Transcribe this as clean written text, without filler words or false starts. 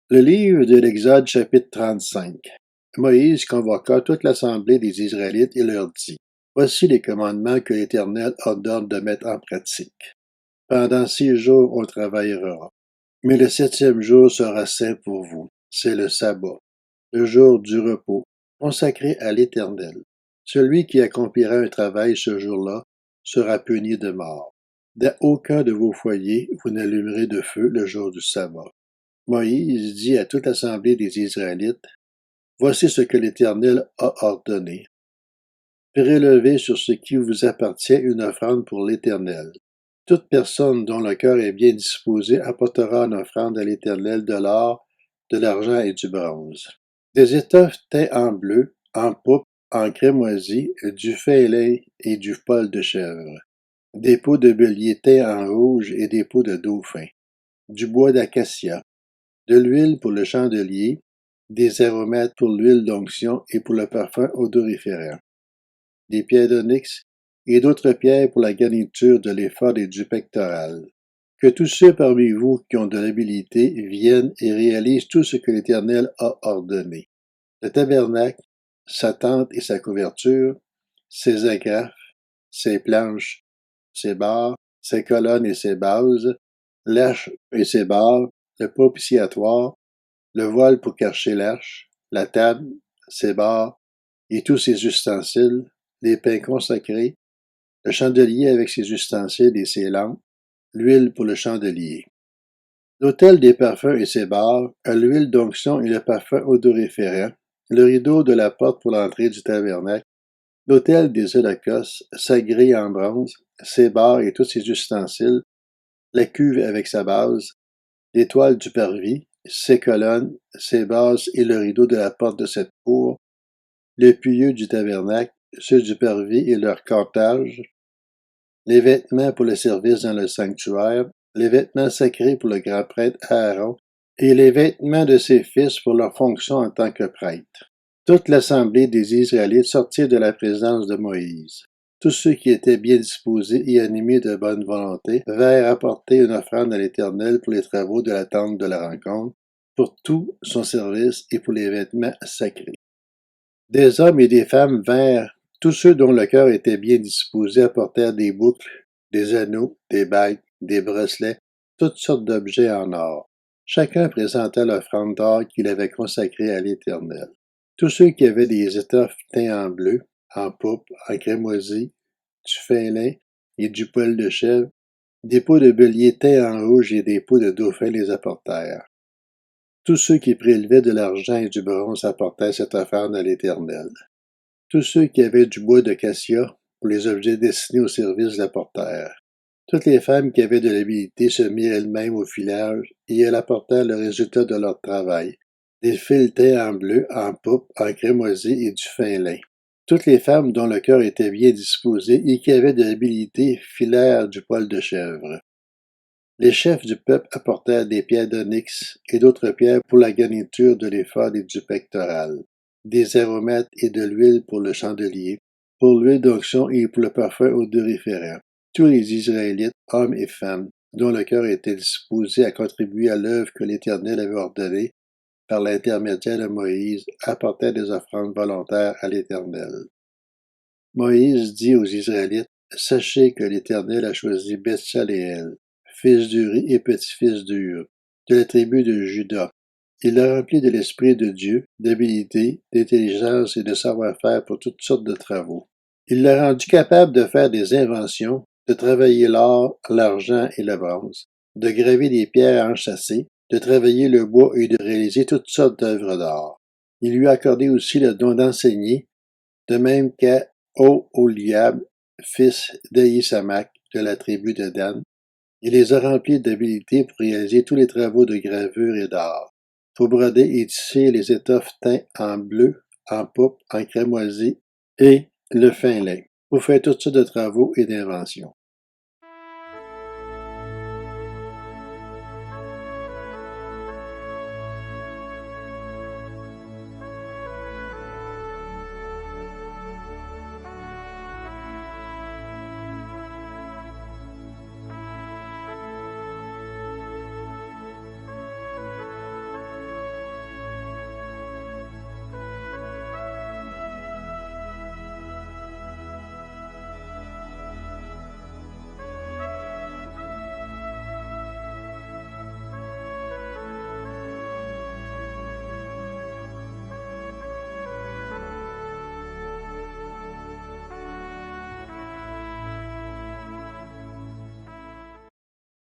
Le livre de l'Exode chapitre 35. Moïse convoqua toute l'assemblée des Israélites et leur dit: Voici les commandements que l'Éternel ordonne de mettre en pratique. Pendant 6 jours on travaillera, mais le 7e jour sera saint pour vous. C'est le sabbat, le jour du repos, consacré à l'Éternel. Celui qui accomplira un travail ce jour-là sera puni de mort. Dans aucun de vos foyers vous n'allumerez de feu le jour du sabbat. Moïse dit à toute l'assemblée des Israélites: Voici ce que l'Éternel a ordonné. Prélevez sur ce qui vous appartient une offrande pour l'Éternel. Toute personne dont le cœur est bien disposé apportera en offrande à l'Éternel de l'or, de l'argent et du bronze. Des étoffes teintes en bleu, en pourpre, en crémoisie, du fin lin et du poil de chèvre. Des peaux de bélier teints en rouge et des peaux de dauphin. Du bois d'acacia. De l'huile pour le chandelier, des aromates pour l'huile d'onction et pour le parfum odoriférant, des pierres d'onyx et d'autres pierres pour la garniture de l'éphod et du pectoral. Que tous ceux parmi vous qui ont de l'habileté viennent et réalisent tout ce que l'Éternel a ordonné. Le tabernacle, sa tente et sa couverture, ses agrafes, ses planches, ses barres, ses colonnes et ses bases, l'arche et ses barres, le propitiatoire, le voile pour cacher l'arche, la table, ses barres et tous ses ustensiles, les pains consacrés, le chandelier avec ses ustensiles et ses lampes, l'huile pour le chandelier. L'autel des parfums et ses barres, l'huile d'onction et le parfum odoriférant, le rideau de la porte pour l'entrée du tabernacle, l'autel des holocaustes, sa grille en bronze, ses barres et tous ses ustensiles, la cuve avec sa base, l'étoile du parvis, ses colonnes, ses bases et le rideau de la porte de cette cour, le pilier du tabernacle, ceux du parvis et leur cortège, les vêtements pour le service dans le sanctuaire, les vêtements sacrés pour le grand prêtre Aaron, et les vêtements de ses fils pour leur fonction en tant que prêtres. Toute l'assemblée des Israélites sortit de la présence de Moïse. Tous ceux qui étaient bien disposés et animés de bonne volonté vinrent apporter une offrande à l'Éternel pour les travaux de la tente de la rencontre, pour tout son service et pour les vêtements sacrés. Des hommes et des femmes vinrent, tous ceux dont le cœur était bien disposé apportèrent des boucles, des anneaux, des bagues, des bracelets, toutes sortes d'objets en or. Chacun présenta l'offrande d'or qu'il avait consacrée à l'Éternel. Tous ceux qui avaient des étoffes teintes en bleu, en pourpre, en crémoisie, du fin lin et du poil de chèvre, des peaux de bélier teints en rouge et des peaux de dauphin les apportèrent. Tous ceux qui prélevaient de l'argent et du bronze apportèrent cette offrande à l'Éternel. Tous ceux qui avaient du bois de cassia pour les objets destinés au service l'apportèrent. Toutes les femmes qui avaient de l'habileté se mirent elles-mêmes au filage et elles apportèrent le résultat de leur travail, des fils teints en bleu, en pourpre, en crémoisie et du fin lin. Toutes les femmes dont le cœur était bien disposé et qui avaient de l'habileté filèrent du poil de chèvre. Les chefs du peuple apportèrent des pierres d'onyx et d'autres pierres pour la garniture de l'éphod et du pectoral, des aromates et de l'huile pour le chandelier, pour l'huile d'onction et pour le parfum odoriférant. Tous les Israélites, hommes et femmes, dont le cœur était disposé à contribuer à l'œuvre que l'Éternel avait ordonnée par l'intermédiaire de Moïse, apportaient des offrandes volontaires à l'Éternel. Moïse dit aux Israélites: Sachez que l'Éternel a choisi Betsaleel, fils d'Uri et petit-fils d'Hur, de la tribu de Juda. Il l'a rempli de l'Esprit de Dieu, d'habileté, d'intelligence et de savoir-faire pour toutes sortes de travaux. Il l'a rendu capable de faire des inventions, de travailler l'or, l'argent et le bronze, de graver des pierres enchâssées, de travailler le bois et de réaliser toutes sortes d'œuvres d'art. Il lui a accordé aussi le don d'enseigner, de même qu'à Oholiab, fils d'Ahisamach, de la tribu de Dan. Il les a remplis d'habileté pour réaliser tous les travaux de gravure et d'art, pour broder et tisser les étoffes teintes en bleu, en pourpre, en crémoisie et le fin lin, pour faire toutes sortes de travaux et d'inventions.